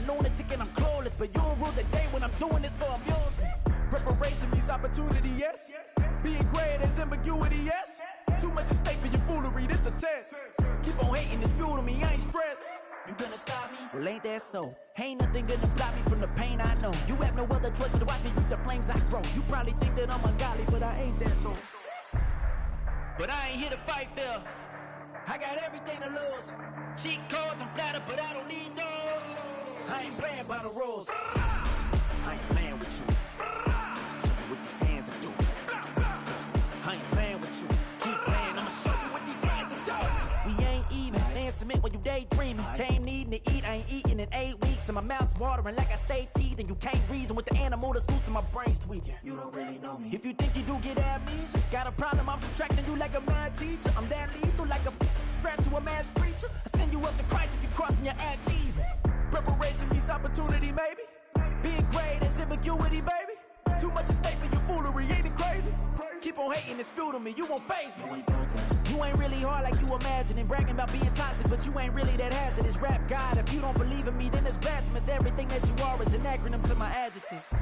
lunatic and I'm clueless, but you'll rule the day when I'm doing this for amusement. Preparation means opportunity, yes. Being great is ambiguity, yes. Too much at stake for your foolery, this a test. Keep on hating, it's fuel to me, I ain't stressed. You gonna stop me? Well, ain't that so? Ain't nothing gonna block me from the pain I know. You have no other choice but to watch me reap the flames I grow. You probably think that I'm ungodly, but I ain't that though. But I ain't here to fight there. I got everything to lose. Cheat codes and flatter, but I don't need those. I ain't playing by the rules. I ain't playing with you. Show you what these hands are doing. I ain't playing with you. Keep playing, I'ma show you what these hands are doing. We ain't even. Laying cement when you daydreaming. Came needing to eat, I ain't eating in 8 weeks. And my mouth's watering like I stay teeth. And you can't reason with the animal that's loose and my brain's tweaking. You don't really know me. If you think you do get amnesia, got a problem, I'm subtracting you like a mad teacher. I'm that lethal like a threat to a mass preacher. I send you up to Christ if you crossing your act even. Preparation means opportunity, maybe. Being great is ambiguity, baby. Too much at stake for your foolery, ain't it crazy? Keep on hating, it's fuel to me, you won't faze me. You ain't really hard like you imagine and bragging about being toxic, but you ain't really that hazardous. Rap God, if you don't believe in me, then it's blasphemous. Everything that you are is an acronym to my adjectives.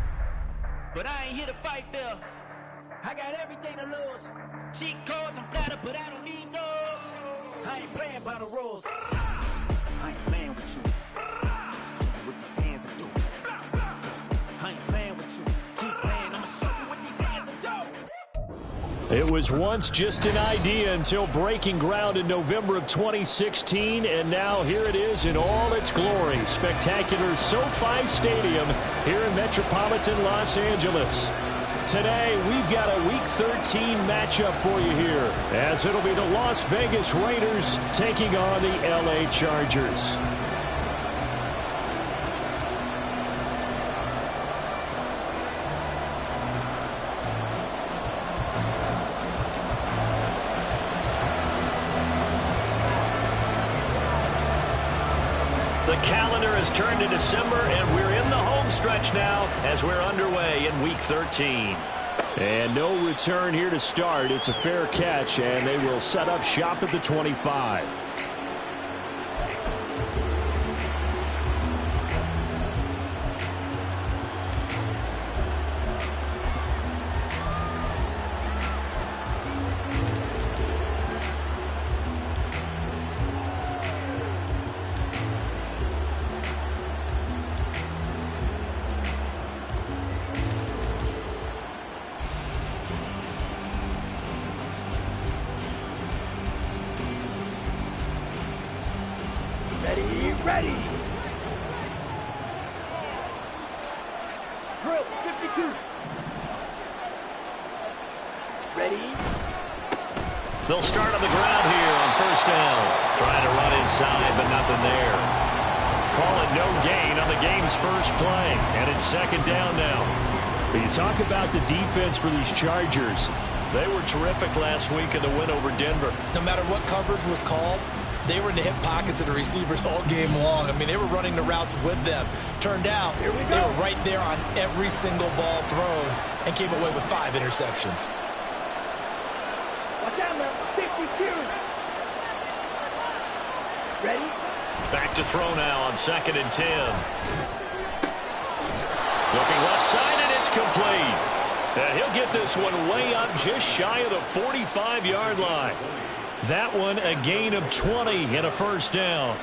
But I ain't here to fight there. I got everything to lose. Cheat codes and flatter, but I don't need those. I ain't playing by the rules. I ain't playing with you. Show you what these hands are doing. I ain't playing with you. Keep playing, I'ma show you what these hands are doing. It was once just an idea until breaking ground in November of 2016, and now here it is in all its glory. Spectacular SoFi Stadium here in metropolitan Los Angeles. Today, we've got a Week 13 matchup for you here, as it'll be the Las Vegas Raiders taking on the LA Chargers. The calendar has turned to December, and we're in the home stretch now as we're underway in Week 13. And no return here to start. It's a fair catch, and they will set up shop at the 25. Ready. Drill 52. Ready. They'll start on the ground here on first down. Trying to run inside, but nothing there. Call it no gain on the game's first play. And it's second down now. But you talk about the defense for these Chargers. They were terrific last week in the win over Denver. No matter what coverage was called, they were in the hip pockets of the receivers all game long. I mean, they were running the routes with them. Turned out, they were right there on every single ball thrown and came away with 5 interceptions. Watch out now, 52. Ready? Back to throw now on 2nd and 10. Looking left side, and it's complete. And he'll get this one way up just shy of the 45-yard line. That one a gain of 20 and a first down.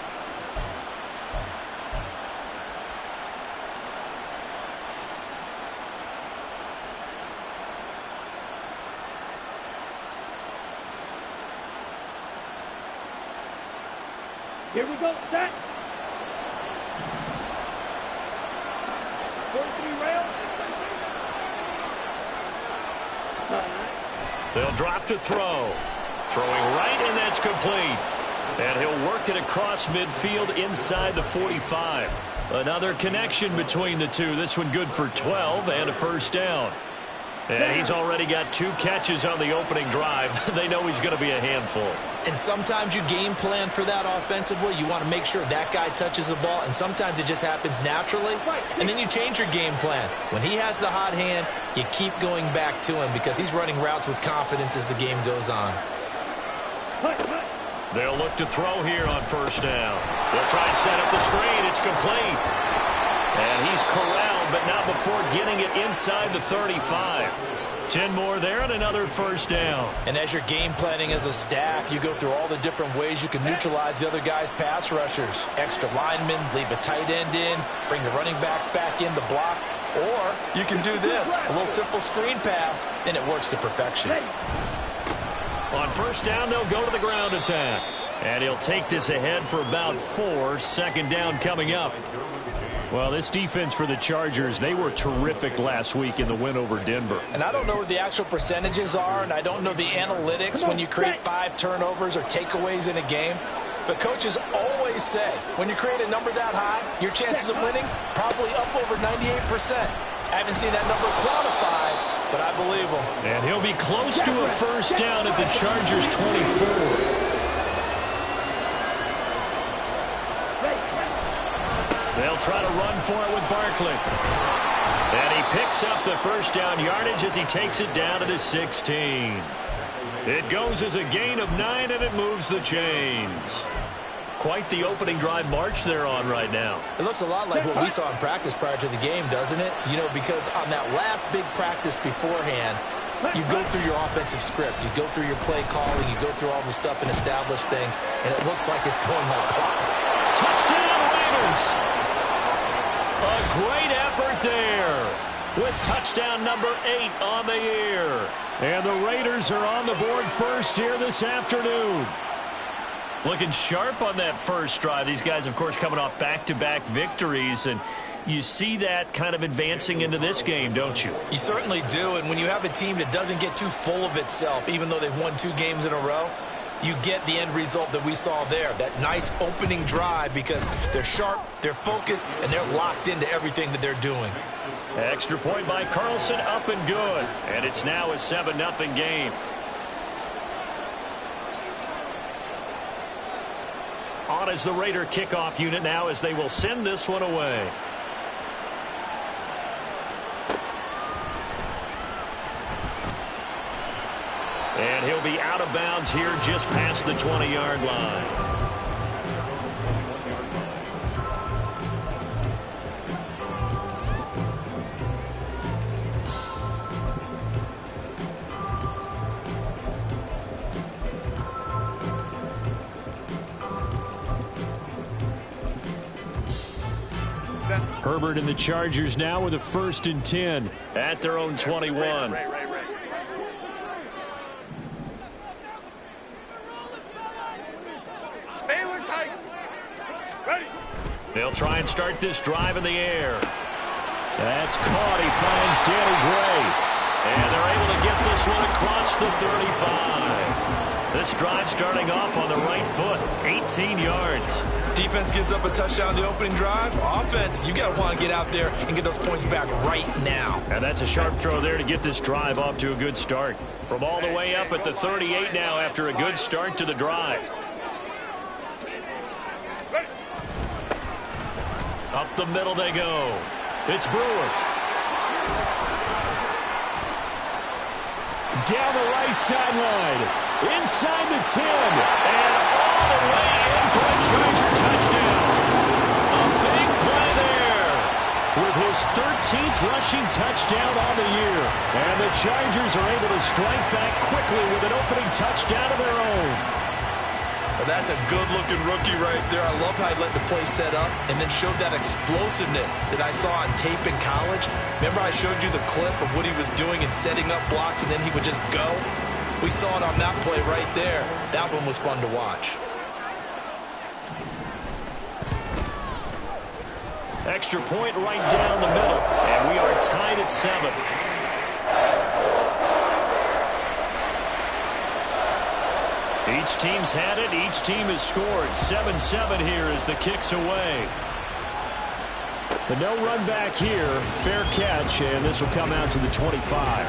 Here we go, set. 43 rails. They'll drop to throw. Throwing right, and that's complete. And he'll work it across midfield inside the 45. Another connection between the two. This one good for 12 and a first down. And he's already got 2 catches on the opening drive. They know he's going to be a handful. And sometimes you game plan for that offensively. You want to make sure that guy touches the ball, and sometimes it just happens naturally. And then you change your game plan. When he has the hot hand, you keep going back to him because he's running routes with confidence as the game goes on. They'll look to throw here on first down. They'll try and set up the screen. It's complete. he's corralled, but not before getting it inside the 35. 10 more there and another first down. And as you're game planning as a staff, you go through all the different ways you can neutralize the other guy's pass rushers. Extra linemen, leave a tight end in, bring the running backs back in to block. Or you can do this, a little simple screen pass, and it works to perfection. On first down, they'll go to the ground attack. And he'll take this ahead for about 4. Second down coming up. Well, this defense for the Chargers, they were terrific last week in the win over Denver. And I don't know what the actual percentages are, and I don't know the analytics when you create 5 turnovers or takeaways in a game. But coaches always say, when you create a number that high, your chances of winning probably up over 98%. I haven't seen that number quantified, but I believe them. And he'll be close to a first down at the Chargers' 24. They'll try to run for it with Barkley. And he picks up the first down yardage as he takes it down to the 16. It goes as a gain of 9, and it moves the chains. Quite the opening drive march they're on right now. It looks a lot like what we saw in practice prior to the game, doesn't it? You know, because on that last big practice beforehand, you go through your offensive script. You go through your play calling. You go through all the stuff and establish things, and it looks like it's going like clock. Touchdown, Raiders! A great effort there with touchdown number 8 on the year. And the Raiders are on the board first here this afternoon. Looking sharp on that first drive. These guys, of course, coming off back-to-back victories, and you see that kind of advancing into this game, don't you? You certainly do, and when you have a team that doesn't get too full of itself, even though they've won 2 games in a row, you get the end result that we saw there, that nice opening drive, because they're sharp, they're focused, and they're locked into everything that they're doing. Extra point by Carlson, up and good. And it's now a 7-0 game. On as the Raider kickoff unit now as they will send this one away. And he'll be out of bounds here just past the 20-yard line. Herbert and the Chargers now with a 1st and 10 at their own 21. They'll try and start this drive in the air. That's caught. He finds Danny Gray. And they're able to get this one across the 35. This drive starting off on the right foot. 18 yards. Defense gives up a touchdown the opening drive. Offense, you got to want to get out there and get those points back right now. And that's a sharp throw there to get this drive off to a good start. From all the way up at the 38 now after a good start to the drive. Up the middle they go. It's Brewer. Down the right sideline. Inside the 10. And all the way in for a Charger touchdown. A big play there. With his 13th rushing touchdown on the year. And the Chargers are able to strike back quickly with an opening touchdown of their own. Well, that's a good-looking rookie right there. I love how he let the play set up and then showed that explosiveness that I saw on tape in college. Remember I showed you the clip of what he was doing and setting up blocks, and then he would just go? We saw it on that play right there. That one was fun to watch. Extra point right down the middle, and we are tied at 7. Each team's had it. Each team has scored. 7-7 here as the kick's away. But no run back here. Fair catch, and this will come out to the 25.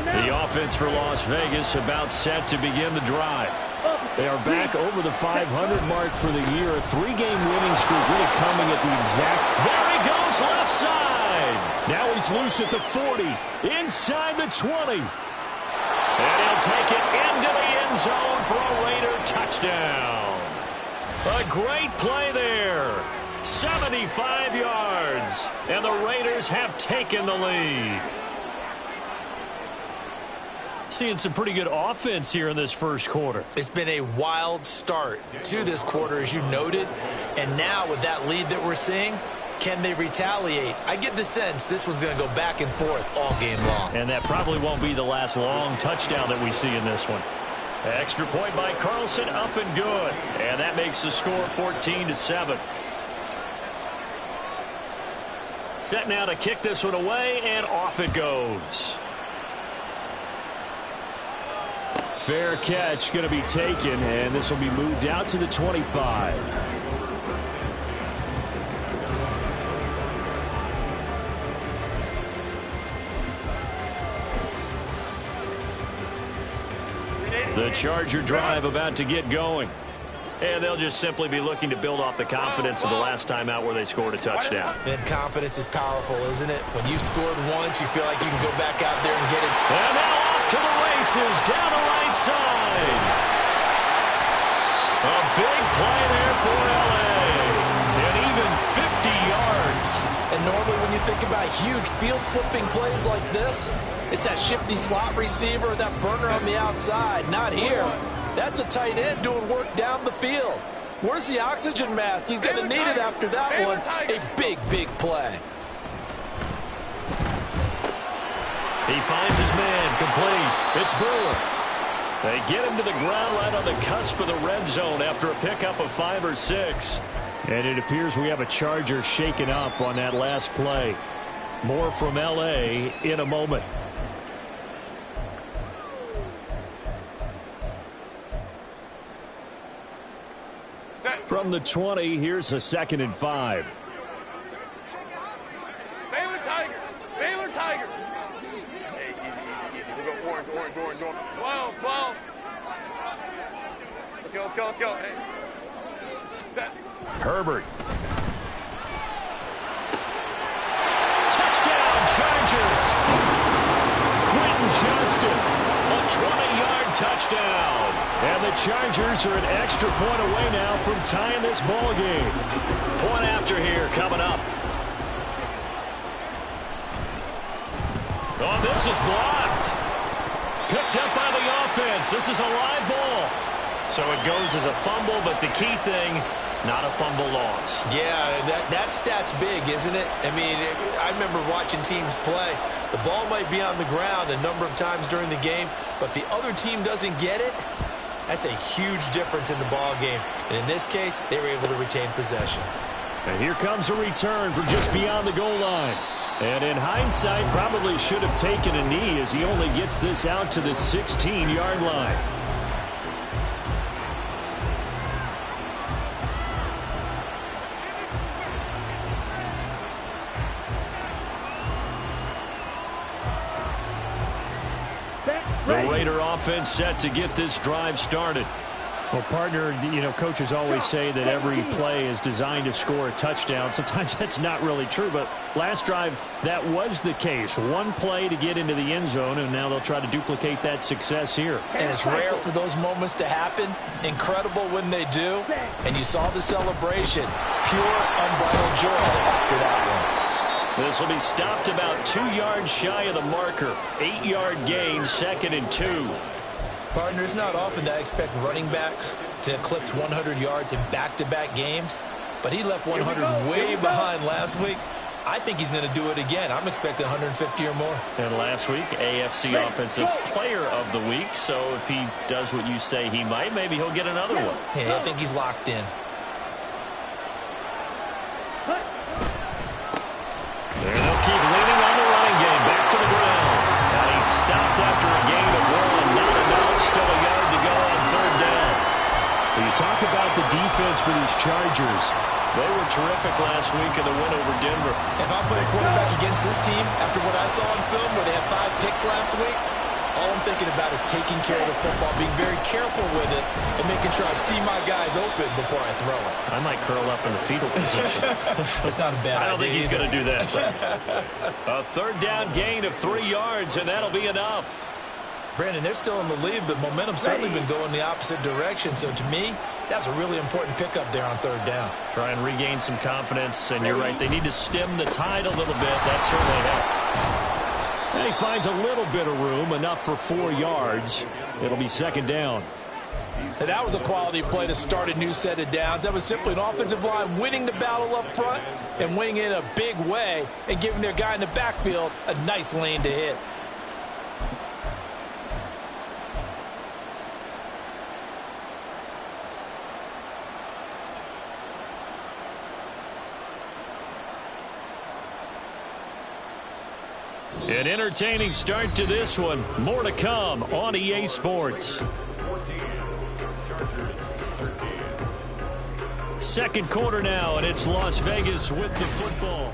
The offense for Las Vegas about set to begin the drive. They are back over the 500 mark for the year. A 3-game winning streak really coming at the exact... There he goes, left side! Now he's loose at the 40, inside the 20. And he'll take it into the end zone for a Raider touchdown. A great play there. 75 yards. And the Raiders have taken the lead. Seeing some pretty good offense here in this first quarter. It's been a wild start to this quarter, as you noted. And now with that lead that we're seeing, can they retaliate? I get the sense this one's going to go back and forth all game long. And that probably won't be the last long touchdown that we see in this one. Extra point by Carlson, up and good. And that makes the score 14-7. Set now to kick this one away, and off it goes. Fair catch going to be taken, and this will be moved out to the 25. The Charger drive about to get going. And they'll just simply be looking to build off the confidence of the last time out where they scored a touchdown. And confidence is powerful, isn't it? When you've scored once, you feel like you can go back out there and get it. And now off to the races down the right side. A big play there for L.A. And even 50 yards. And normally when you think about huge field flipping plays like this, it's that shifty slot receiver, that burner on the outside. Not here. That's a tight end doing work down the field. Where's the oxygen mask? He's going to need it after that one. A big, big play. He finds his man, complete. It's Brewer. They get him to the ground right on the cusp of the red zone after a pickup of 5 or 6. And it appears we have a Charger shaken up on that last play. More from L.A. in a moment. From the 20, here's a 2nd and 5. Baylor Tigers. Baylor Tigers. Hey, easy. We go orange. 12. Let's go. Hey. Set. Herbert. Touchdown, Chargers. Quentin Johnston, a 20-yard touchdown. And the Chargers are an extra point away now from tying this ball game. Point after here coming up. Oh, this is blocked. Picked up by the offense. This is a live ball. So it goes as a fumble, but the key thing, not a fumble loss. Yeah, that stat's big, isn't it? I mean, I remember watching teams play. The ball might be on the ground a number of times during the game, but the other team doesn't get it. That's a huge difference in the ball game. And in this case, they were able to retain possession. And here comes a return from just beyond the goal line. And in hindsight, probably should have taken a knee as he only gets this out to the 16-yard line. The Raider offense set to get this drive started. Well, partner, coaches always say that every play is designed to score a touchdown. Sometimes that's not really true, but last drive, that was the case. One play to get into the end zone, and now they'll try to duplicate that success here. And it's rare for those moments to happen. Incredible when they do. And you saw the celebration. Pure, unbridled joy after that one. This will be stopped about 2 yards shy of the marker. 8-yard gain, 2nd and 2. Partner, it's not often that I expect running backs to eclipse 100 yards in back-to-back games, but he left 100 way behind last week. I think he's going to do it again. I'm expecting 150 or more. And last week, AFC Offensive Player of the Week, so if he does what you say he might, maybe he'll get another one. Yeah, I think he's locked in. And they'll keep leaning on the running game. Back to the ground. And he's stopped after a gain of 1. Not enough. Still a yard to go on 3rd down. When you talk about the defense for these Chargers, they were terrific last week in the win over Denver. If I'm playing quarterback against this team, after what I saw on film where they had 5 picks last week, All I'm thinking about is taking care of the football, being very careful with it, and making sure I see my guys open before I throw it. I might curl up in the fetal position. That's not a bad idea. I don't think he's going to do that. A third down gain of 3 yards, and that'll be enough. Brandon, they're still in the lead, but momentum's certainly been going the opposite direction. So to me, that's a really important pickup there on third down. Try and regain some confidence, and you're right. They need to stem the tide a little bit. That certainly helped. And he finds a little bit of room, enough for 4 yards. It'll be second down. And that was a quality play to start a new set of downs. That was simply an offensive line winning the battle up front and winning in a big way and giving their guy in the backfield a nice lane to hit. An entertaining start to this one. More to come on EA Sports. Second quarter now, and it's Las Vegas with the football.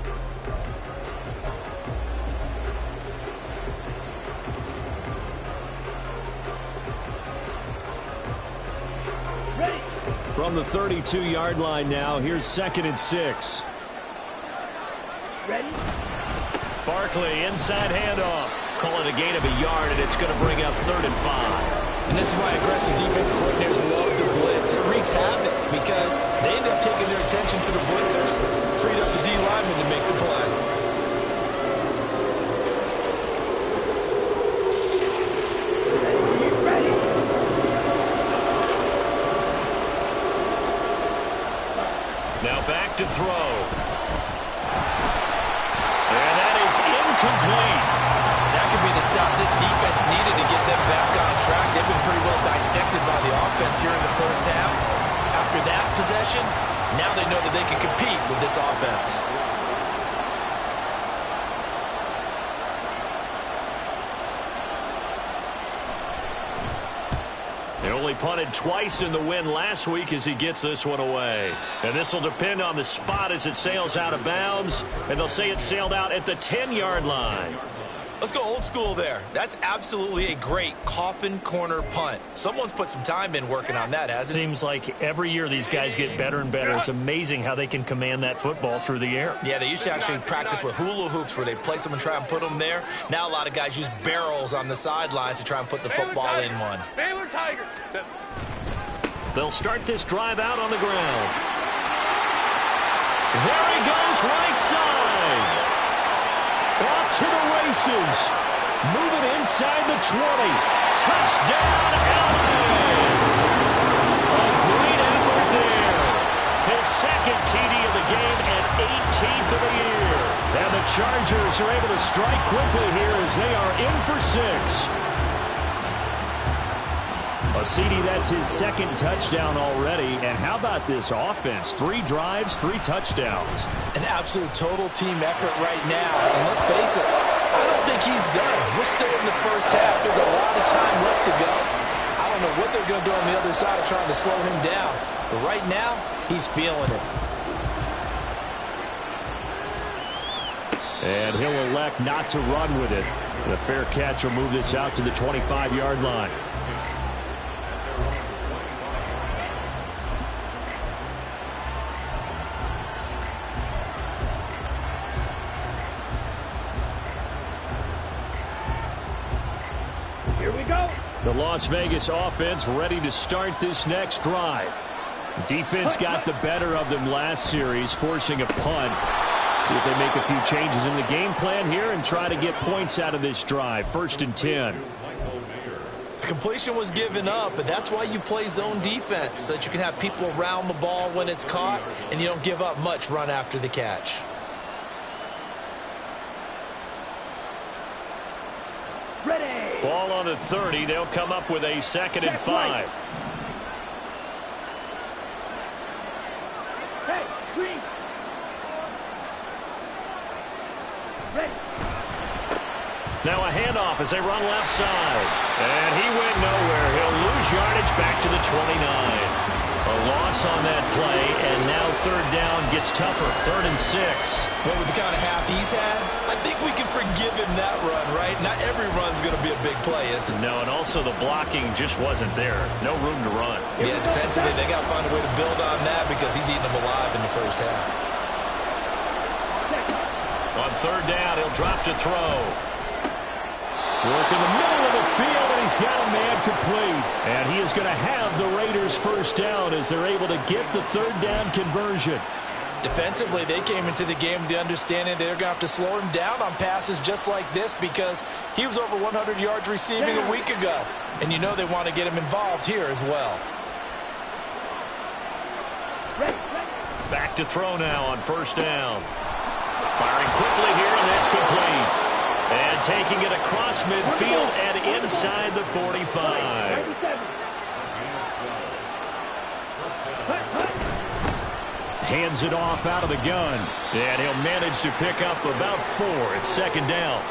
From the 32-yard line now, here's 2nd and 6. Ready? Barkley, inside handoff. Call it a gain of a yard, and it's going to bring up 3rd and 5. And this is why aggressive defensive coordinators love to blitz. It wreaks havoc because they end up taking their attention to the blitzers, freed up the D lineman to make the play. Ready? Now back to throw. And that is incomplete. That could be the stop this defense needed to get them back on track. They've been pretty well dissected by the offense here in the first half. After that possession, now they know that they can compete with this offense. They only punted twice in the win last week as he gets this one away. And this will depend on the spot as it sails out of bounds. And they'll say it sailed out at the 10-yard line. Let's go old school there. That's absolutely a great coffin corner punt. Someone's put some time in working on that, hasn't it? Seems like every year these guys get better and better. It's amazing how they can command that football through the air. Yeah, they used to actually practice with hula hoops where they place them and try and put them there. Now a lot of guys use barrels on the sidelines to try and put the football in one. Baylor Tigers. They'll start this drive out on the ground. There he goes, right side. Off to the races. Moving inside the 20. Touchdown, LA. A great effort there. His second TD of the game and 18th of the year. And the Chargers are able to strike quickly here as they are in for 6. CD, that's his second touchdown already. And how about this offense? 3 drives, 3 touchdowns. An absolute total team effort right now. And let's face it, I don't think he's done. We're still in the first half. There's a lot of time left to go. I don't know what they're going to do on the other side of trying to slow him down. But right now, he's feeling it. And he'll elect not to run with it. The fair catch will move this out to the 25-yard line. Here we go. The Las Vegas offense ready to start this next drive. Defense got the better of them last series, forcing a punt. See if they make a few changes in the game plan here and try to get points out of this drive. 1st and 10. The completion was given up, but that's why you play zone defense, so that you can have people around the ball when it's caught, and you don't give up much run after the catch. Ready. Ball on the 30. They'll come up with a 2nd and 5. Hey, green. Ready. Now a handoff as they run left side. And he went nowhere. He'll lose yardage back to the 29. A loss on that play, and now third down gets tougher. 3rd and 6. Well, with the kind of half he's had, I think we can forgive him that run, right? Not every run's going to be a big play, is it? No, and also the blocking just wasn't there. No room to run. Yeah, defensively, they got to find a way to build on that because he's eating them alive in the first half. On 3rd down, he'll drop to throw. Work in the middle of the field, and he's got a man complete. And he is going to have the Raiders first down as they're able to get the 3rd down conversion. Defensively, they came into the game with the understanding they're going to have to slow him down on passes just like this because he was over 100 yards receiving a week ago. And you know they want to get him involved here as well. Back to throw now on 1st down. Firing quickly here, and that's complete. And taking it across midfield and inside the 45. Hands it off out of the gun. And he'll manage to pick up about 4. It's 2nd down.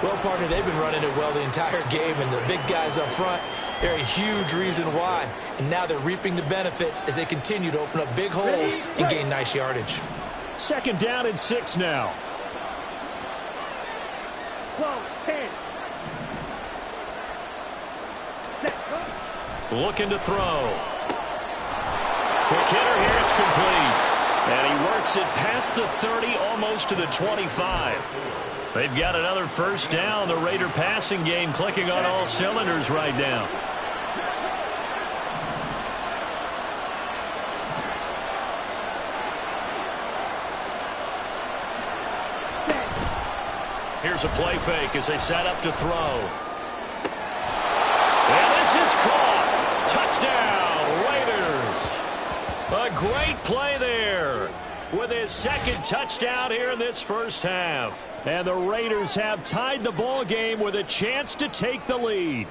Well, partner, they've been running it well the entire game, and the big guys up front, they're a huge reason why. And now they're reaping the benefits as they continue to open up big holes and gain nice yardage. 2nd down and 6 now. 12-10. Looking to throw. Quick hitter here, it's complete. And he works it past the 30, almost to the 25. They've got another first down. The Raider passing game clicking on all cylinders right now. Here's a play fake as they set up to throw. And this is caught. Touchdown, Raiders. A great play there with his 2nd touchdown here in this first half. And the Raiders have tied the ball game with a chance to take the lead.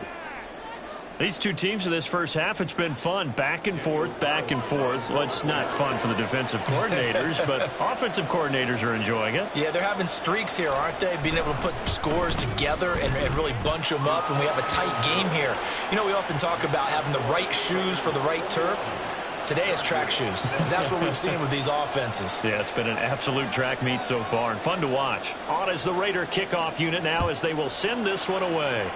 These two teams in this first half, it's been fun. Back and forth, back and forth. Well, it's not fun for the defensive coordinators, but offensive coordinators are enjoying it. Yeah, they're having streaks here, aren't they? Being able to put scores together and really bunch them up, and we have a tight game here. You know, we often talk about having the right shoes for the right turf. Today it's track shoes. That's what we've seen with these offenses. Yeah, it's been an absolute track meet so far, and fun to watch. On is the Raider kickoff unit now as they will send this one away.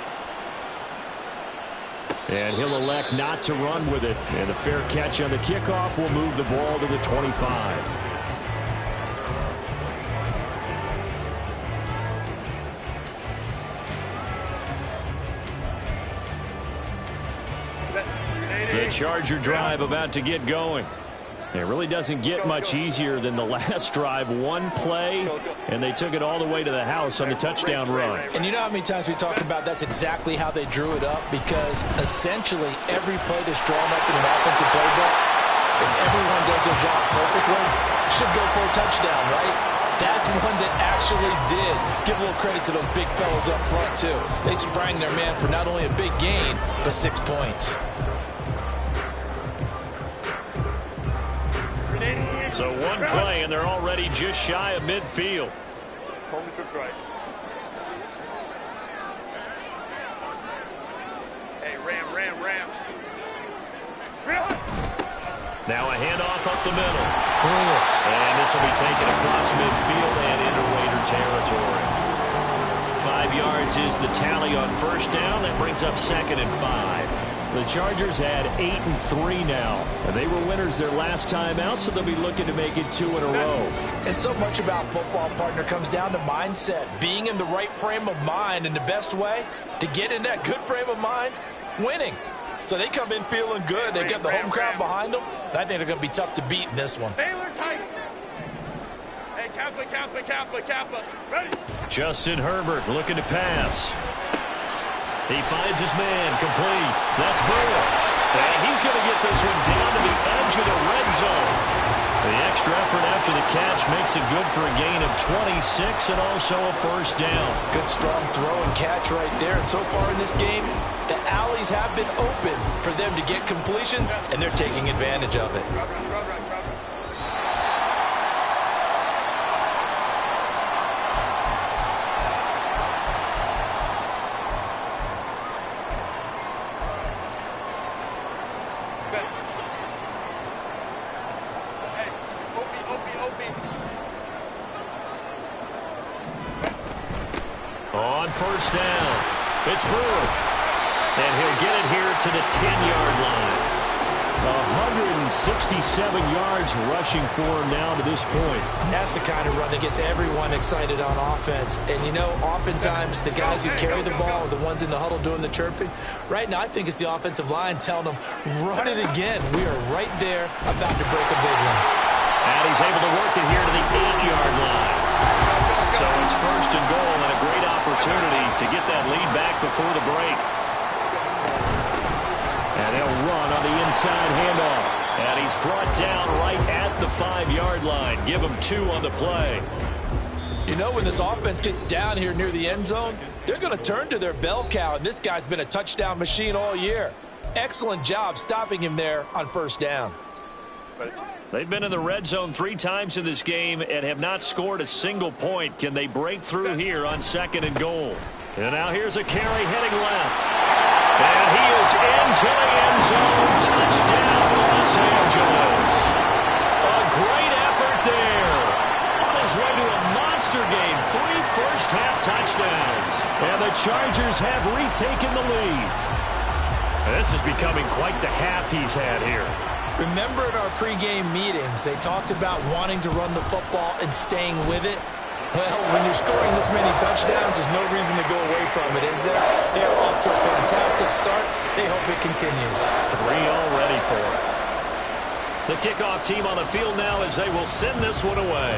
And he'll elect not to run with it. And a fair catch on the kickoff will move the ball to the 25. The Charger drive about to get going. It really doesn't get much easier than the last drive. One play, and they took it all the way to the house on the touchdown run. And you know how many times we talk about that's exactly how they drew it up? Because essentially every play that's drawn up in an offensive playbook, if everyone does their job perfectly, should go for a touchdown, right? That's one that actually did. Give a little credit to those big fellas up front, too. They sprang their man for not only a big gain, but 6 points. So one play, and they're already just shy of midfield. Home trips right. Hey, ram. Now a handoff up the middle. And this will be taken across midfield and into Raider territory. 5 yards is the tally on first down. That brings up 2nd and 5. The Chargers had 8 and 3 now. And they were winners their last time out, so they'll be looking to make it 2 in a row. And so much about football, partner, comes down to mindset. Being in the right frame of mind, and the best way to get in that good frame of mind, winning. So they come in feeling good. They get the home crowd behind them. And I think they're going to be tough to beat in this one. Baylor Tigers. Hey, Kappa. Ready? Justin Herbert looking to pass. He finds his man, complete. That's Burrow. And he's going to get this one down to the edge of the red zone. The extra effort after the catch makes it good for a gain of 26 and also a first down. Good strong throw and catch right there. And so far in this game, the alleys have been open for them to get completions, and they're taking advantage of it. On first down, it's Brewer. And he'll get it here to the 10-yard line. 167 yards rushing for him now to this point. That's the kind of run that gets everyone excited on offense. And, you know, oftentimes the guys who carry the ball are the ones in the huddle doing the chirping. Right now, I think it's the offensive line telling them, run it again. We are right there about to break a big one. And he's able to work it here to the 8-yard line. So it's first and goal and a great opportunity to get that lead back before the break. And they'll run on the inside handoff. And he's brought down right at the 5-yard line. Give him 2 on the play. You know, when this offense gets down here near the end zone, they're going to turn to their bell cow, and this guy's been a touchdown machine all year. Excellent job stopping him there on first down. They've been in the red zone 3 times in this game and have not scored a single point. Can they break through here on second and goal? And now here's a carry heading left. And he is into the end zone. Touchdown, Los Angeles. A great effort there. On his way to a monster game. 3 first-half touchdowns. And the Chargers have retaken the lead. And this is becoming quite the half he's had here. Remember at our pregame meetings, they talked about wanting to run the football and staying with it? Well, when you're scoring this many touchdowns, there's no reason to go away from it, is there? They are off to a fantastic start. They hope it continues. 3 already for it. The kickoff team on the field now as they will send this one away.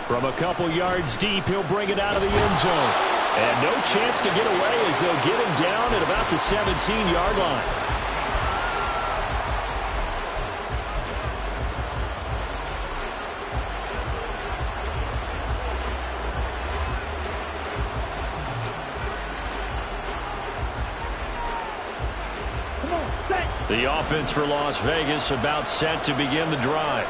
From a couple yards deep, he'll bring it out of the end zone. And no chance to get away as they'll get him down at about the 17-yard line. The offense for Las Vegas about set to begin the drive.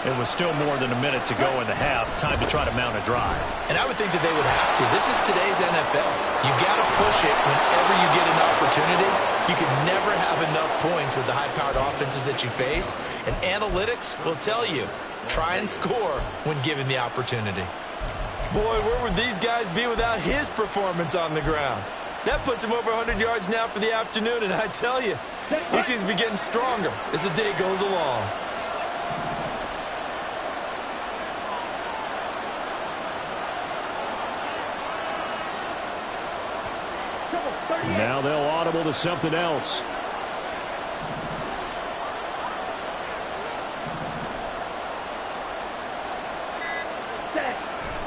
It was still more than a minute to go in the half. Time to try to mount a drive. And I would think that they would have to. This is today's NFL. You got to push it whenever you get an opportunity. You can never have enough points with the high-powered offenses that you face. And analytics will tell you, try and score when given the opportunity. Boy, where would these guys be without his performance on the ground? That puts him over 100 yards now for the afternoon. And I tell you, he seems to be getting stronger as the day goes along. Now they'll audible to something else.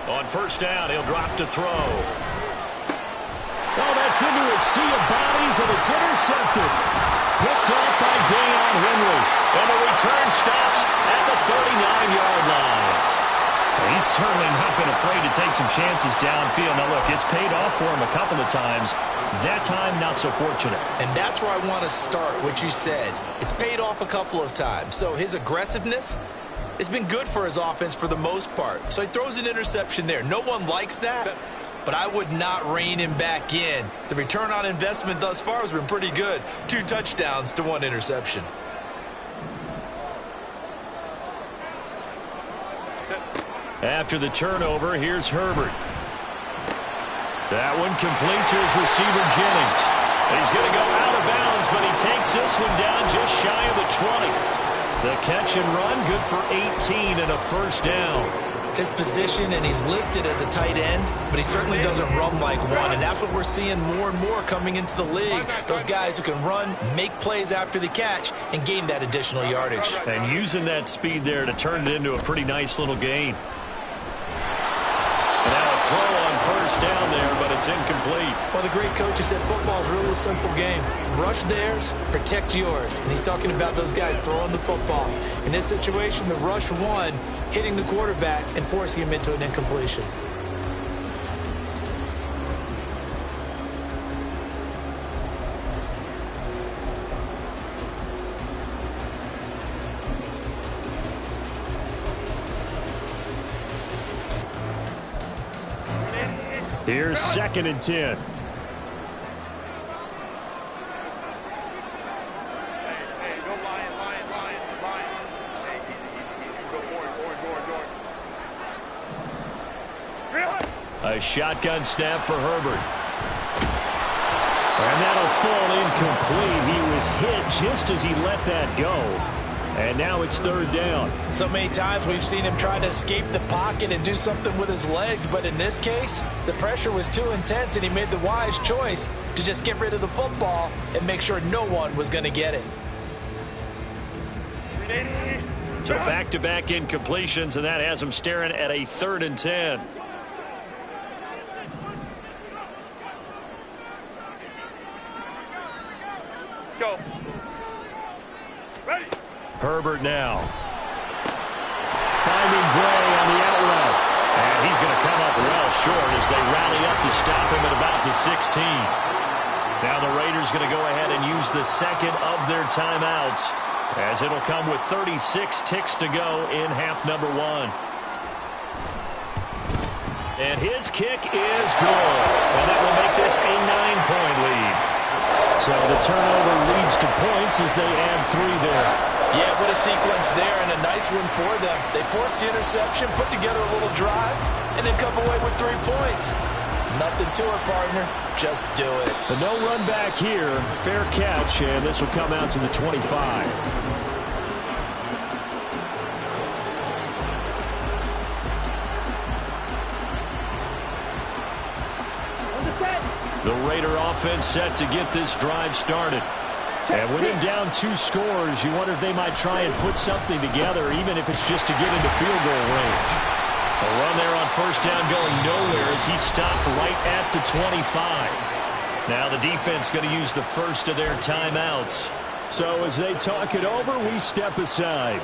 On first down, he'll drop to throw. Oh, that's into a sea of bodies, and it's intercepted. Picked off by Deion Henry. And the return stops at the 39-yard line. He's certainly not been afraid to take some chances downfield. Now, look, it's paid off for him a couple of times. That time, not so fortunate. And that's where I want to start, what you said. It's paid off a couple of times. So his aggressiveness has been good for his offense for the most part. So he throws an interception there. No one likes that, but I would not rein him back in. The return on investment thus far has been pretty good. 2 touchdowns to 1 interception. After the turnover, here's Herbert. That one complete to his receiver, Jennings. He's going to go out of bounds, but he takes this one down just shy of the 20. The catch and run, good for 18 and a first down. His position, and he's listed as a tight end, but he certainly doesn't run like one, and that's what we're seeing more and more coming into the league. Those guys who can run, make plays after the catch, and gain that additional yardage. And using that speed there to turn it into a pretty nice little gain. And now a throw on first down there, but it's incomplete. Well, the great coach has said football is really a simple game. Rush theirs, protect yours. And he's talking about those guys throwing the football. In this situation, the rush one, hitting the quarterback and forcing him into an incompletion. Here's 2nd and 10. A shotgun snap for Herbert. And that'll fall incomplete. He was hit just as he let that go. And now it's third down. So many times we've seen him try to escape the pocket and do something with his legs, but in this case, the pressure was too intense and he made the wise choice to just get rid of the football and make sure no one was going to get it. So back-to-back incompletions, and that has him staring at a 3rd and 10. Go. Ready. Herbert now. Finding Gray on the out route. And he's going to come up well short as they rally up to stop him at about the 16. Now the Raiders going to go ahead and use the second of their timeouts, as it'll come with 36 ticks to go in half number 1. And his kick is good. And that will make this a 9-point lead. So the turnover leads to points as they add 3 there. Yeah, what a sequence there, and a nice one for them. They forced the interception, put together a little drive, and then come away with 3 points. Nothing to it, partner. Just do it. But no run back here. Fair catch, and this will come out to the 25. The Raider offense set to get this drive started. And with him down 2 scores, you wonder if they might try and put something together, even if it's just to get into field goal range. A run there on first down going nowhere as he stopped right at the 25. Now the defense going to use the first of their timeouts. So as they talk it over, we step aside.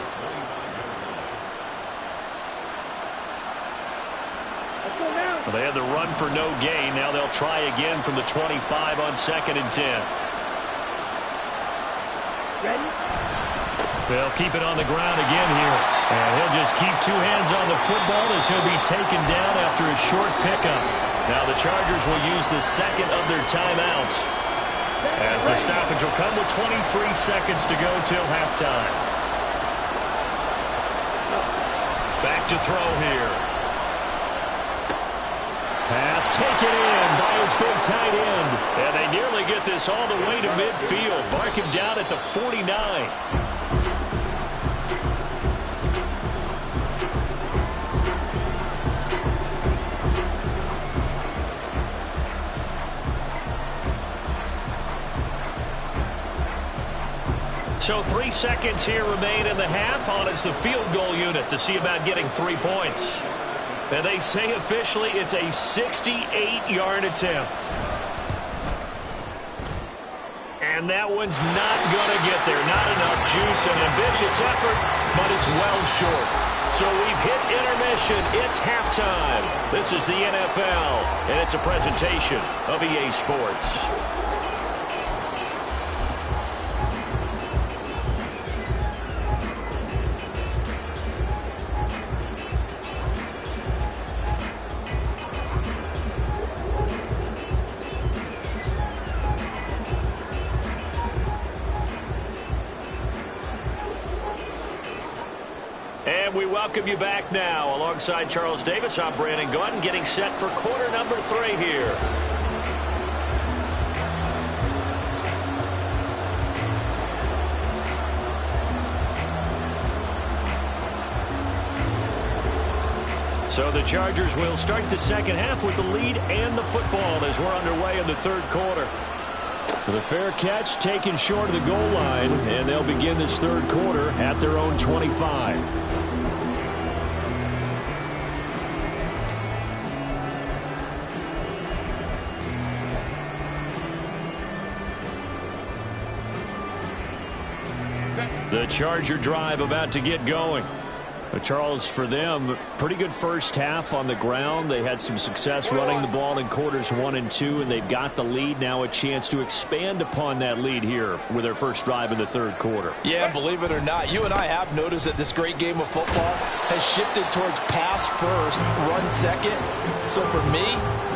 Well, they had the run for no gain. Now they'll try again from the 25 on 2nd and 10. Ready? They'll keep it on the ground again here. And he'll just keep 2 hands on the football as he'll be taken down after a short pickup. Now the Chargers will use the second of their timeouts, as the stoppage will come with 23 seconds to go till halftime. Back to throw here. Pass taken in by his big tight end. And they nearly get this all the way to midfield. Mark him down at the 49. So 3 seconds here remain in the half. On it's the field goal unit to see about getting 3 points. And they say officially it's a 68-yard attempt. And that one's not going to get there. Not enough juice. An ambitious effort, but it's well short. So we've hit intermission. It's halftime. This is the NFL, and it's a presentation of EA Sports. And we welcome you back now. Alongside Charles Davis, I'm Brandon Gunn, getting set for quarter number 3 here. So the Chargers will start the second half with the lead and the football as we're underway in the 3rd quarter. The fair catch taken short of the goal line, and they'll begin this 3rd quarter at their own 25. The Charger drive about to get going. But Charles, for them, pretty good first half on the ground. They had some success running the ball in quarters 1 and 2, and they've got the lead. Now a chance to expand upon that lead here with their first drive in the 3rd quarter. Yeah, believe it or not, you and I have noticed that this great game of football has shifted towards pass first, run second. So for me,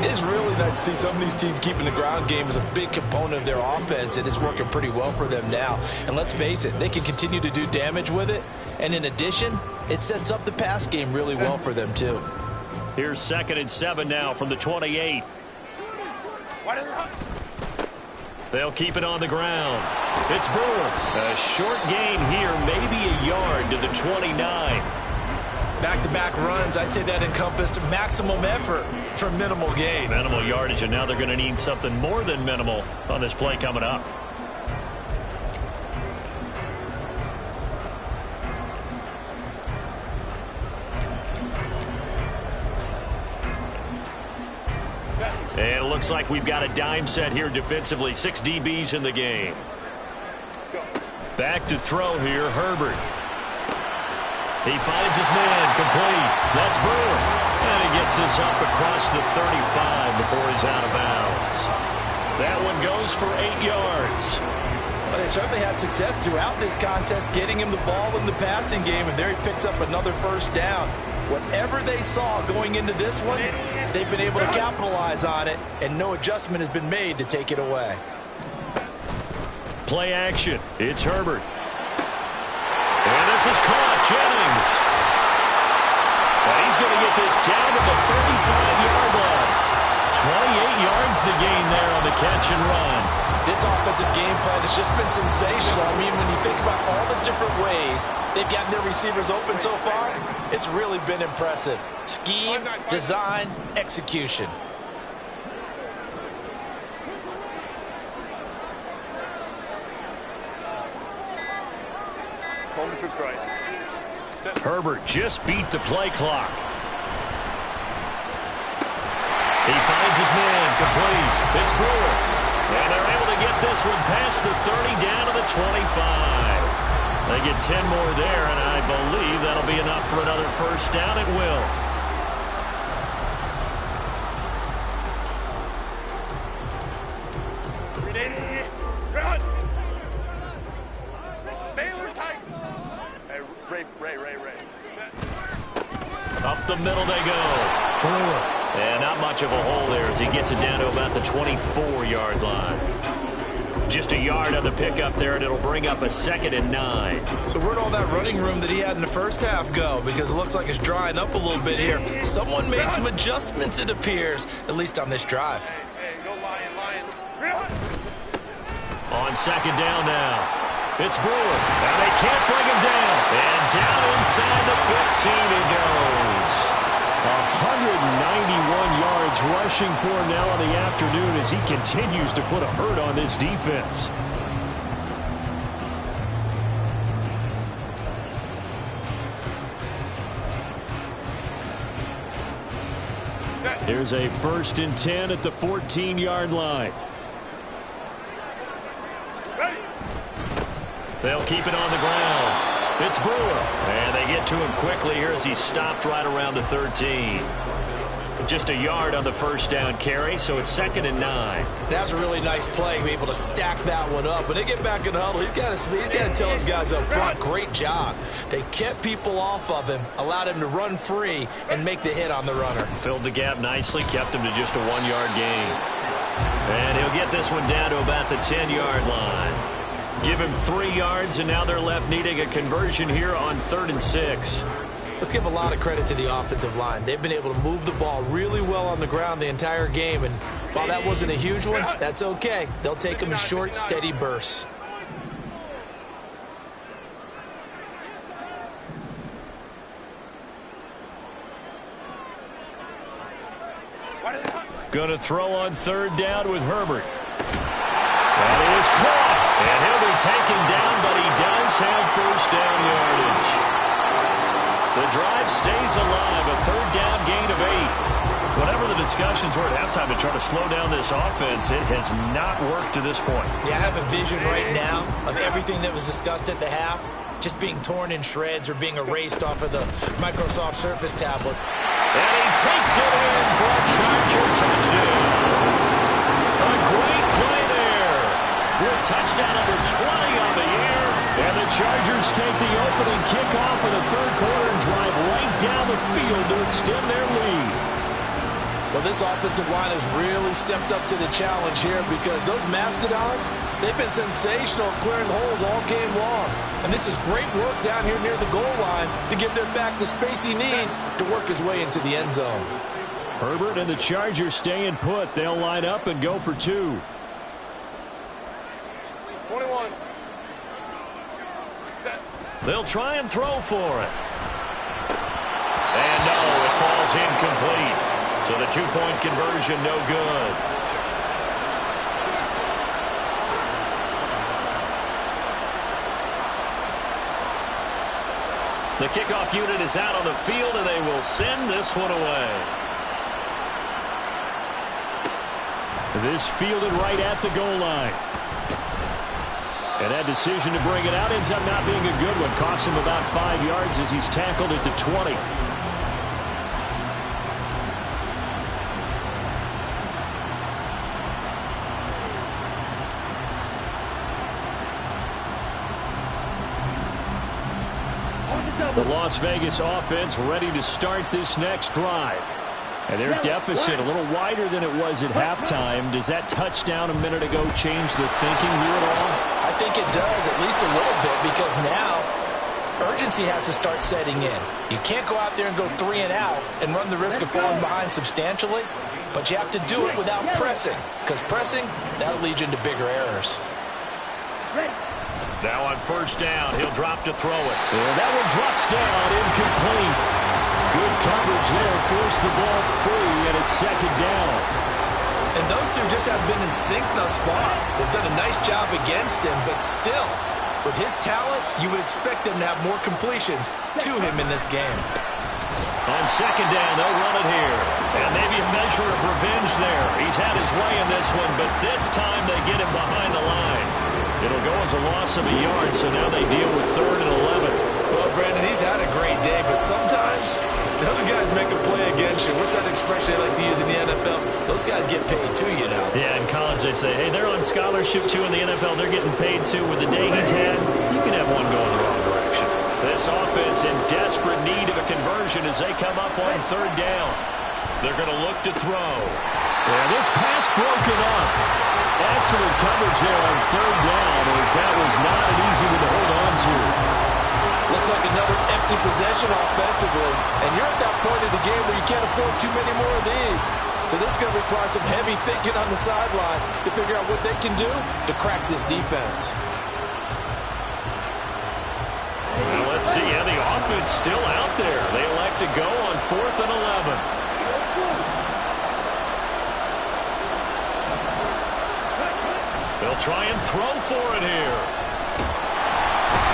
it is really nice to see some of these teams keeping the ground game as a big component of their offense, and it's working pretty well for them now. And let's face it, they can continue to do damage with it. And in addition, it sets up the pass game really well for them, too. Here's 2nd and 7 now from the 28. They'll keep it on the ground. It's Brewer. A short gain here, maybe a yard to the 29. Back-to-back runs, I'd say that encompassed maximum effort for minimal gain. Minimal yardage, and now they're going to need something more than minimal on this play coming up. And it looks like we've got a dime set here defensively. 6 DBs in the game. Back to throw here, Herbert. He finds his man, complete. That's Brewer. And he gets this up across the 35 before he's out of bounds. That one goes for 8 yards. Well, they certainly had success throughout this contest getting him the ball in the passing game, and there he picks up another first down. Whatever they saw going into this one, they've been able to capitalize on it, and no adjustment has been made to take it away. Play action. It's Herbert. And this is caught. Jennings. And he's going to get this down to the 35-yard line. 28 yards the gain there on the catch and run. This offensive game plan has just been sensational. I mean, when you think about all the different ways they've gotten their receivers open so far, it's really been impressive. Scheme, design, execution. Coleman tricks right. Herbert just beat the play clock. He finds his man, complete. It's Brewer. And they're able to get this one past the 30 down to the 25. They get 10 more there, and I believe that'll be enough for another first down. It will. Run! Baylor tight. Hey, Ray. Up the middle they go. Brewer. And not much of a hole there as he gets it down to about the 24-yard line. Just a yard on the pickup there, and it'll bring up a 2nd and 9. So where'd all that running room that he had in the first half go? Because it looks like it's drying up a little bit here. Someone made some adjustments, it appears, at least on this drive. Hey, go Lions. Run! On 2nd down now. It's Brewer. And they can't bring him down. And down inside the 15 he goes. 191 yards rushing for him now in the afternoon as he continues to put a hurt on this defense. Here's a 1st and 10 at the 14-yard line. They'll keep it on the ground. It's Brewer. And they get to him quickly here as he's stopped right around the 13. Just a yard on the first down carry, so it's 2nd and 9. That's a really nice play, be able to stack that one up. When they get back in the huddle, he's got to tell his guys up front, great job. They kept people off of him, allowed him to run free, and make the hit on the runner. Filled the gap nicely, kept him to just a 1-yard gain. And he'll get this one down to about the 10-yard line. Give him 3 yards, and now they're left needing a conversion here on 3rd and 6. Let's give a lot of credit to the offensive line. They've been able to move the ball really well on the ground the entire game, and while that wasn't a huge one, that's okay. They'll take them in short, steady bursts. Going to throw on 3rd down with Herbert. That is caught, and he'll be taken down, but he does have first down yardage. The drive stays alive, a 3rd down gain of 8. Whatever the discussions were at halftime to try to slow down this offense, it has not worked to this point. Yeah, I have a vision right now of everything that was discussed at the half just being torn in shreds or being erased off of the Microsoft Surface tablet. And he takes it in for a Charger touchdown. A great play there. With touchdown number 20 on the year. And the Chargers take the opening kickoff of the 3rd quarter and drive right down the field to extend their lead. Well, this offensive line has really stepped up to the challenge here because those Mastodons, they've been sensational clearing holes all game long. And this is great work down here near the goal line to give their back the space he needs to work his way into the end zone. Herbert and the Chargers staying put. They'll line up and go for 2. 21. Set. They'll try and throw for it. And no, it falls incomplete. So the 2-point conversion no good. The kickoff unit is out on the field, and they will send this one away. This fielded right at the goal line. And that decision to bring it out ends up not being a good one. Costs him about 5 yards as he's tackled at the 20. The Las Vegas offense ready to start this next drive. And their deficit a little wider than it was at halftime. Does that touchdown a minute ago change the thinking here at all? I think it does, at least a little bit, because now urgency has to start setting in. You can't go out there and go 3 and out and run the risk of falling behind substantially, but you have to do it without pressing, because pressing, that'll lead you into bigger errors. Now on first down, he'll drop to throw it. And that one drops down, incomplete. Good coverage there, forced the ball free, and it's second down. And those two just have been in sync thus far. They've done a nice job against him, but still, with his talent, you would expect them to have more completions to him in this game. On second down, they'll run it here. And maybe a measure of revenge there. He's had his way in this one, but this time they get him behind the line. It'll go as a loss of a yard, so now they deal with 3rd and 11. Well, Brandon, he's had a great day, but sometimes the other guys make a play against you. What's that expression they like to use in the NFL? Those guys get paid too, you know. Yeah, in college they say, hey, they're on scholarship too. In the NFL, they're getting paid too. With the day he's had, you can have one going the wrong direction. This offense in desperate need of a conversion as they come up on 3rd down. They're going to look to throw. Yeah, this pass broken up. Excellent coverage there on 3rd down, as that was not an easy one to hold on to. Looks like another empty possession offensively, and you're at that point of the game where you can't afford too many more of these. So this is going to require some heavy thinking on the sideline to figure out what they can do to crack this defense. Well, let's see. Yeah, the offense still out there. They elect to go on 4th and 11. They'll try and throw for it here.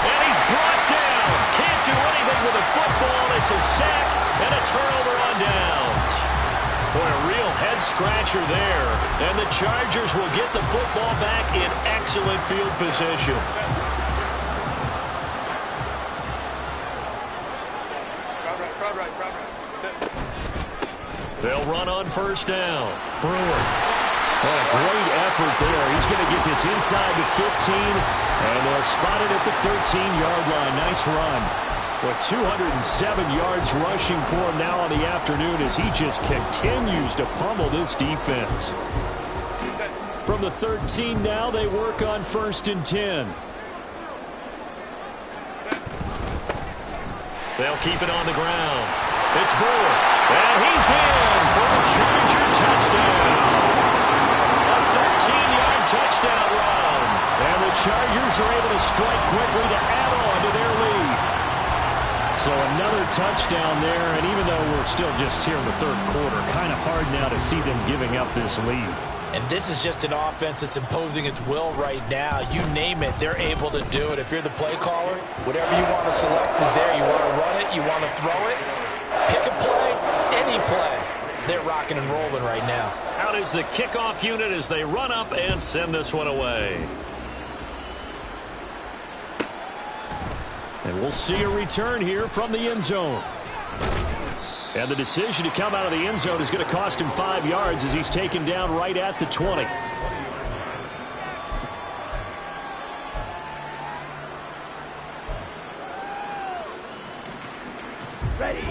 And he's brought down. Can't do anything with the football. It's a sack and a turnover on downs. Boy, a real head-scratcher there. And the Chargers will get the football back in excellent field position. Crowd right. They'll run on first down. Brewer. What a great effort there. He's going to get this inside the 15, and they'll spot it at the 13-yard line. Nice run. With 207 yards rushing for him now on the afternoon as he just continues to pummel this defense. From the 13 now, they work on 1st and 10. They'll keep it on the ground. It's Brewer, and he's in for the Charger touchdown. 13-yard touchdown run. And the Chargers are able to strike quickly to add on to their lead. So another touchdown there, and even though we're still just here in the 3rd quarter, kind of hard now to see them giving up this lead. And this is just an offense that's imposing its will right now. You name it, they're able to do it. If you're the play caller, whatever you want to select is there. You want to run it, you want to throw it, pick a play, any play. They're rocking and rolling right now. Out is the kickoff unit as they run up and send this one away. And we'll see a return here from the end zone. And the decision to come out of the end zone is going to cost him 5 yards as he's taken down right at the 20.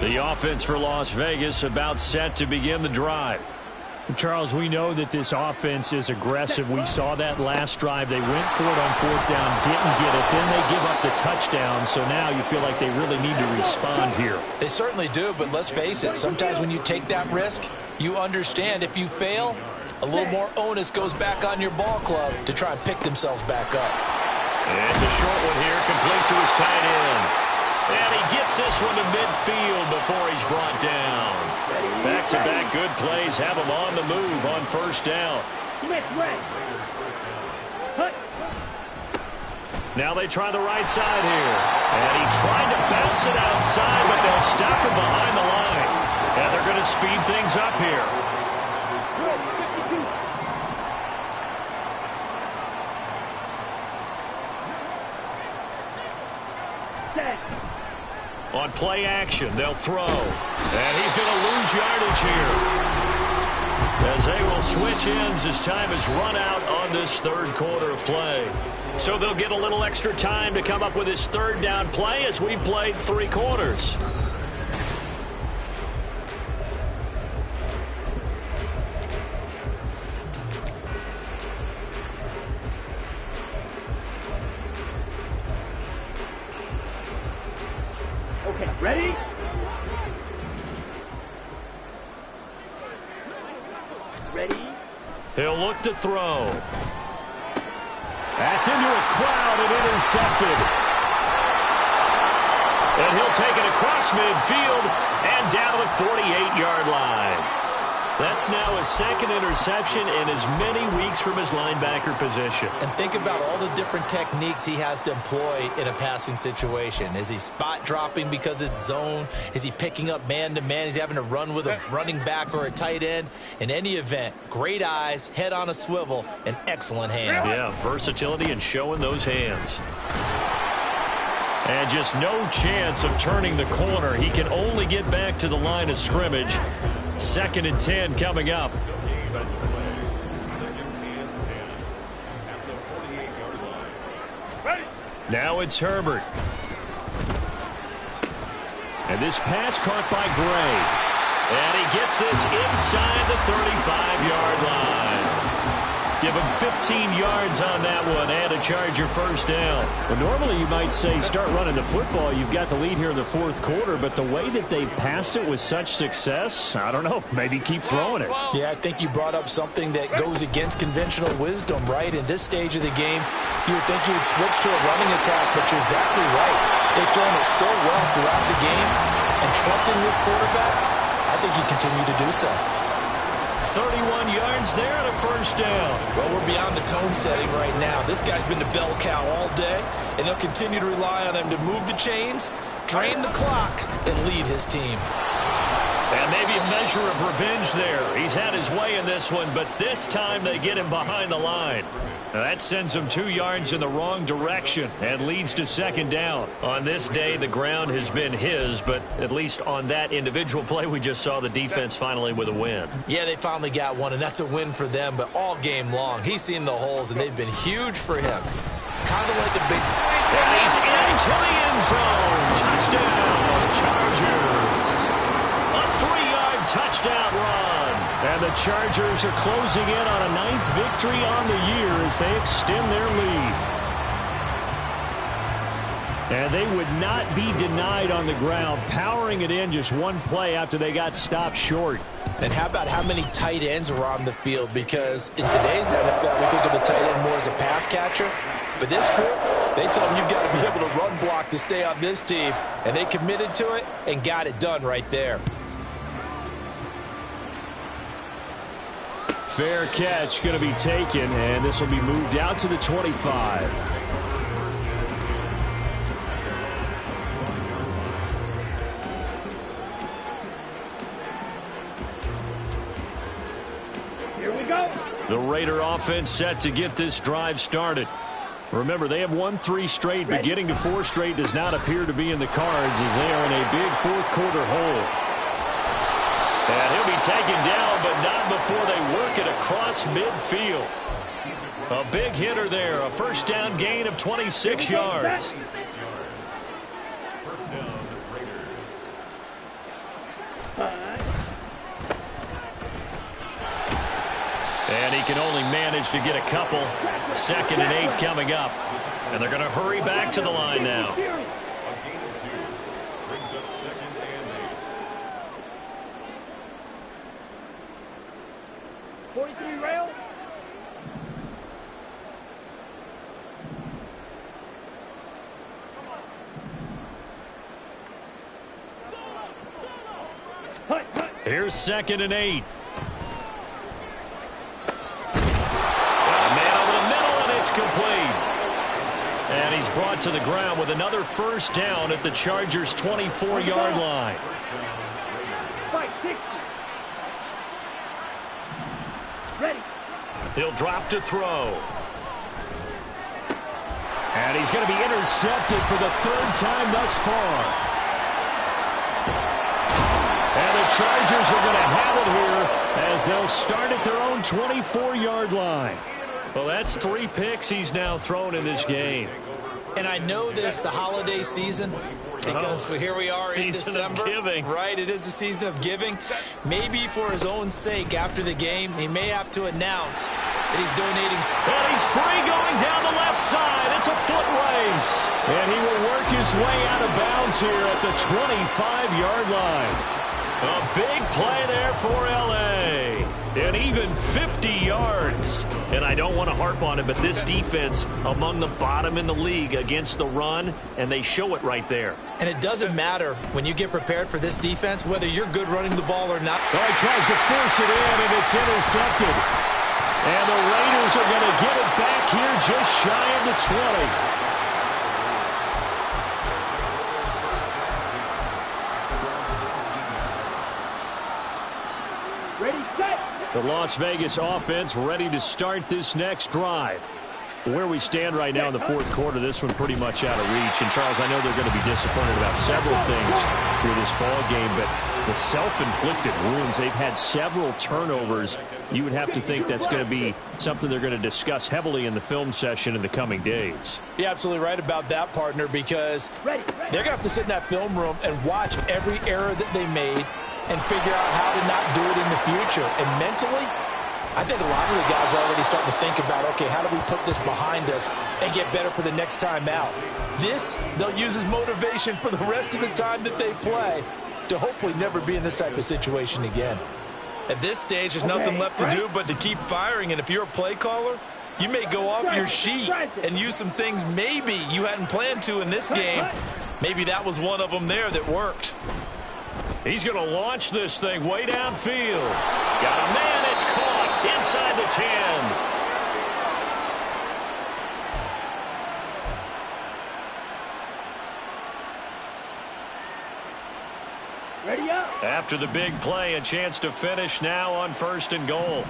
The offense for Las Vegas about set to begin the drive. Charles, we know that this offense is aggressive. We saw that last drive. They went for it on 4th down, didn't get it. Then they give up the touchdown. So now you feel like they really need to respond here. They certainly do, but let's face it. Sometimes when you take that risk, you understand if you fail, a little more onus goes back on your ball club to try and pick themselves back up. And it's a short one here, complete to his tight end. And he gets this one to midfield before he's brought down. Back-to-back good plays have him on the move on 1st down. Now they try the right side here. And he tried to bounce it outside, but they'll stop him behind the line. And they're going to speed things up here. On play action, they'll throw. And he's going to lose yardage here, as they will switch ends as time has run out on this 3rd quarter of play. So they'll get a little extra time to come up with his 3rd down play as we've played 3 quarters. Okay, ready? Ready? He'll look to throw. That's into a crowd and intercepted. And he'll take it across midfield and down to the 48-yard line. That's now his 2nd interception in as many weeks from his linebacker position. And think about all the different techniques he has to employ in a passing situation. Is he spot dropping because it's zone? Is he picking up man-to-man? Is he having to run with a running back or a tight end? In any event, great eyes, head on a swivel, and excellent hands. Yeah, versatility and showing those hands. And just no chance of turning the corner. He can only get back to the line of scrimmage. 2nd and 10 coming up. Now it's Herbert. And this pass caught by Gray. And he gets this inside the 35-yard line. Give him 15 yards on that one and a Charger 1st down. Well, normally you might say start running the football. You've got the lead here in the 4th quarter, but the way that they've passed it with such success, I don't know, maybe keep throwing it. Yeah, I think you brought up something that goes against conventional wisdom, right? In this stage of the game, you would think you would switch to a running attack, but you're exactly right. They've thrown it so well throughout the game, and trusting this quarterback, I think you continue to do so. 31 yards there and a 1st down. Well, we're beyond the tone setting right now. This guy's been the bell cow all day, and they'll continue to rely on him to move the chains, drain the clock, and lead his team. And maybe a measure of revenge there. He's had his way in this one, but this time they get him behind the line. Now that sends him 2 yards in the wrong direction and leads to 2nd down. On this day, the ground has been his, but at least on that individual play, we just saw the defense finally with a win. Yeah, they finally got one, and that's a win for them, but all game long, he's seen the holes, and they've been huge for him. Kind of like a big... And he's into the end zone. Touchdown, Chargers. A 3-yard touchdown run. And the Chargers are closing in on a 9th victory on the year as they extend their lead. And they would not be denied on the ground, powering it in just one play after they got stopped short. And how about how many tight ends were on the field? Because in today's NFL, we think of the tight end more as a pass catcher. But this group, they told them you've got to be able to run block to stay on this team. And they committed to it and got it done right there. Fair catch going to be taken, and this will be moved out to the 25. Here we go. The Raider offense set to get this drive started. Remember, they have won 3 straight, but getting to 4 straight does not appear to be in the cards as they are in a big 4th quarter hole. And he'll be taken down, but not before they work it across midfield. A big hitter there, a 1st down gain of 26 yards. And he can only manage to get a couple. 2nd and 8 coming up. And they're going to hurry back to the line now. 43 rail. Here's 2nd and 8. A man over the middle, and it's complete. And he's brought to the ground with another first down at the Chargers' 24-yard line. Ready. He'll drop to throw. And he's going to be intercepted for the 3rd time thus far. And the Chargers are going to have it here as they'll start at their own 24-yard line. Well, that's 3 picks he's now thrown in this game. And I know this, the holiday season, because here we are in December. Giving. Right, it is the season of giving. Maybe for his own sake after the game, he may have to announce that he's donating. And he's free going down the left side. It's a foot race. And he will work his way out of bounds here at the 25-yard line. A big play there for L.A. And even 50 yards. And I don't want to harp on it, but this defense among the bottom in the league against the run, and they show it right there. And it doesn't matter when you get prepared for this defense, whether you're good running the ball or not. Oh, he tries to force it in, and it's intercepted. And the Raiders are going to get it back here just shy of the 20. The Las Vegas offense ready to start this next drive. Where we stand right now in the 4th quarter, this one pretty much out of reach. And, Charles, I know they're going to be disappointed about several things through this ball game, but the self-inflicted wounds, they've had several turnovers. You would have to think that's going to be something they're going to discuss heavily in the film session in the coming days. You're absolutely right about that, partner, because they're going to have to sit in that film room and watch every error that they made and figure out how to not do it in the future. And mentally, I think a lot of the guys are already starting to think about, okay, how do we put this behind us and get better for the next time out? This, they'll use as motivation for the rest of the time that they play to hopefully never be in this type of situation again. At this stage, there's nothing left to do but to keep firing. And if you're a play caller, you may go off your sheet and use some things maybe you hadn't planned to in this game. Maybe that was one of them there that worked. He's going to launch this thing way downfield. Got a man, it's caught inside the 10. Ready up. After the big play, a chance to finish now on 1st and goal.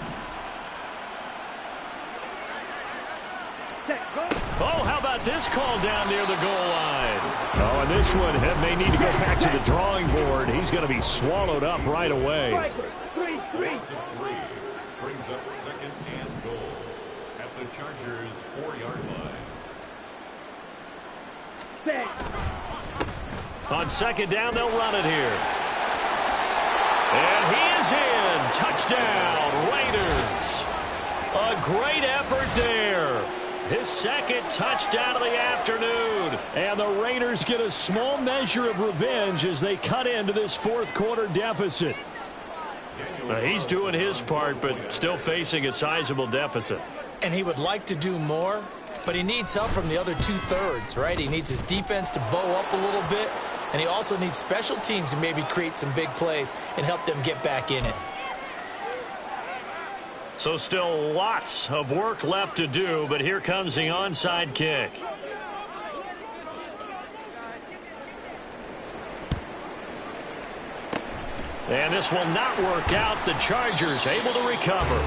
Oh, how about this call down near the goal line? Oh, and this one may need to go back to the drawing board. He's going to be swallowed up right away. 3. Brings up 2nd and goal at the Chargers' 4-yard line. On 2nd down, they'll run it here. And he is in. Touchdown, Raiders. A great effort there. His 2nd touchdown of the afternoon. And the Raiders get a small measure of revenge as they cut into this 4th quarter deficit. He's doing his part, but still facing a sizable deficit. And he would like to do more, but he needs help from the other 2/3, right? He needs his defense to bow up a little bit, and he also needs special teams to maybe create some big plays and help them get back in it. So still lots of work left to do, but here comes the onside kick. And this will not work out. The Chargers able to recover.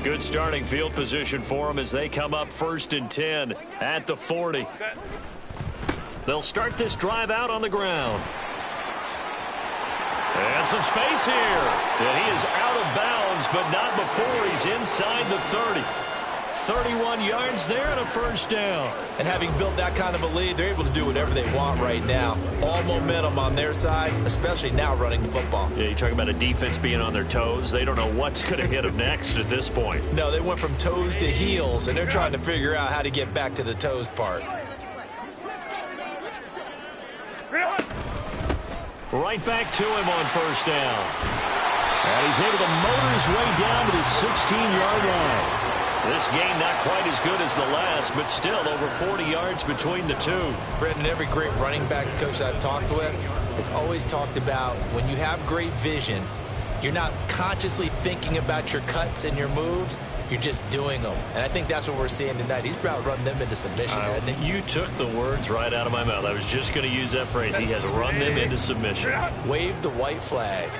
Good starting field position for them as they come up 1st and 10 at the 40. They'll start this drive out on the ground. And some space here. And he is out of bounds runs, but not before he's inside the 30. 31 yards there and a first down. And having built that kind of a lead, they're able to do whatever they want right now. All momentum on their side, especially now running the football. Yeah, you're talking about a defense being on their toes. They don't know what's going to hit them next at this point. No, they went from toes to heels, and they're trying to figure out how to get back to the toes part. Right back to him on first down. And he's able to motor his way down to the 16-yard line. This game not quite as good as the last, but still over 40 yards between the two. Brendan, every great running backs coach I've talked with has always talked about when you have great vision, you're not consciously thinking about your cuts and your moves. You're just doing them. And I think that's what we're seeing tonight. He's about to run them into submission, hasn't he? You took the words right out of my mouth. I was just going to use that phrase. He has run them into submission. Wave the white flag.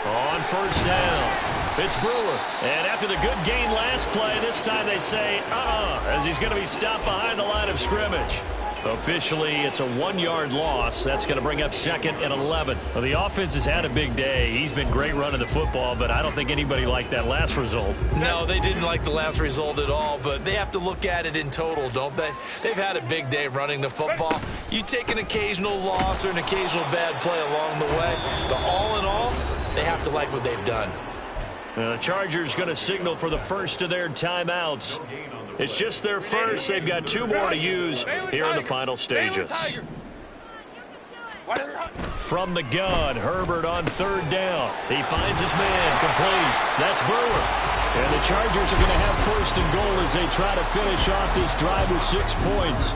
On first down, it's Brewer. And after the good gain last play, this time they say, as he's going to be stopped behind the line of scrimmage. Officially, it's a 1-yard loss. That's going to bring up 2nd and 11. Well, the offense has had a big day. He's been great running the football, but I don't think anybody liked that last result. No, they didn't like the last result at all, but they have to look at it in total, don't they? They've had a big day running the football. You take an occasional loss or an occasional bad play along the way, but all in all, they have to like what they've done. The Chargers going to signal for the first of their timeouts. It's just their first. They've got 2 more to use here in the final stages. From the gun, Herbert on 3rd down. He finds his man, complete. That's Brewer. And the Chargers are going to have 1st and goal as they try to finish off this drive with 6 points.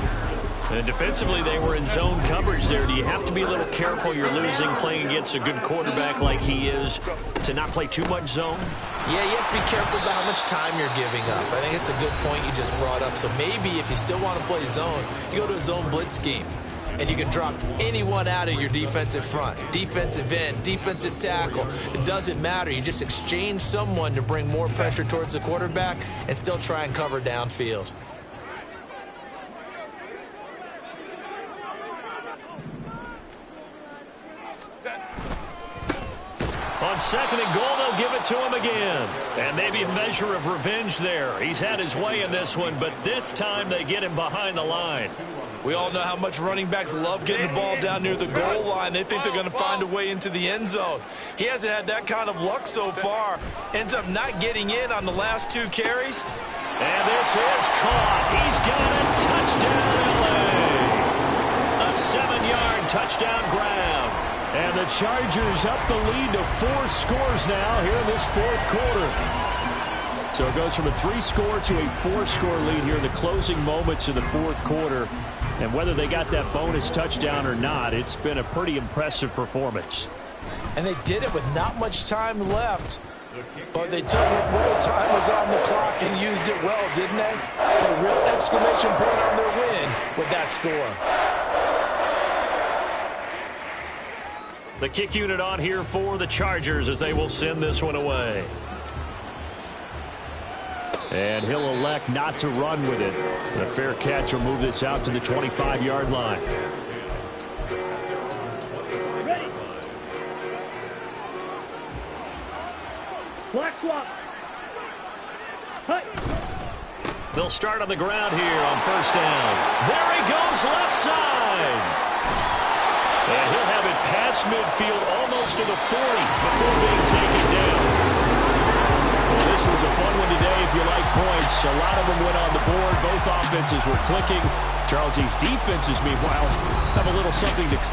And defensively, they were in zone coverage there. Do you have to be a little careful? You're losing playing against a good quarterback like he is to not play too much zone? Yeah, you have to be careful about how much time you're giving up. I think it's a good point you just brought up. So maybe if you still want to play zone, you go to a zone blitz scheme. And you can drop anyone out of your defensive front. Defensive end, defensive tackle. It doesn't matter. You just exchange someone to bring more pressure towards the quarterback and still try and cover downfield. On 2nd and goal, they'll give it to him again. And maybe a measure of revenge there. He's had his way in this one, but this time they get him behind the line. We all know how much running backs love getting the ball down near the goal line. They think they're going to find a way into the end zone. He hasn't had that kind of luck so far. Ends up not getting in on the last 2 carries. And this is caught. He's got it. Touchdown, L.A. A 7-yard touchdown grab. And the Chargers up the lead to 4 scores now here in this 4th quarter. So it goes from a 3-score to a 4-score lead here in the closing moments of the 4th quarter. And whether they got that bonus touchdown or not, it's been a pretty impressive performance. And they did it with not much time left. But they took what little time was on the clock and used it well, didn't they? Put a real exclamation point on their win with that score. The kick unit on here for the Chargers as they will send this one away. And he'll elect not to run with it. The fair catch will move this out to the 25-yard line. Ready. Black swap. Hut. They'll start on the ground here on first down. There he goes, left side. And he'll have it past midfield almost to the 40 before being taken down. Well, this was a fun one today if you like points. A lot of them went on the board. Both offenses were clicking. Charles, these defenses, meanwhile, have a little something to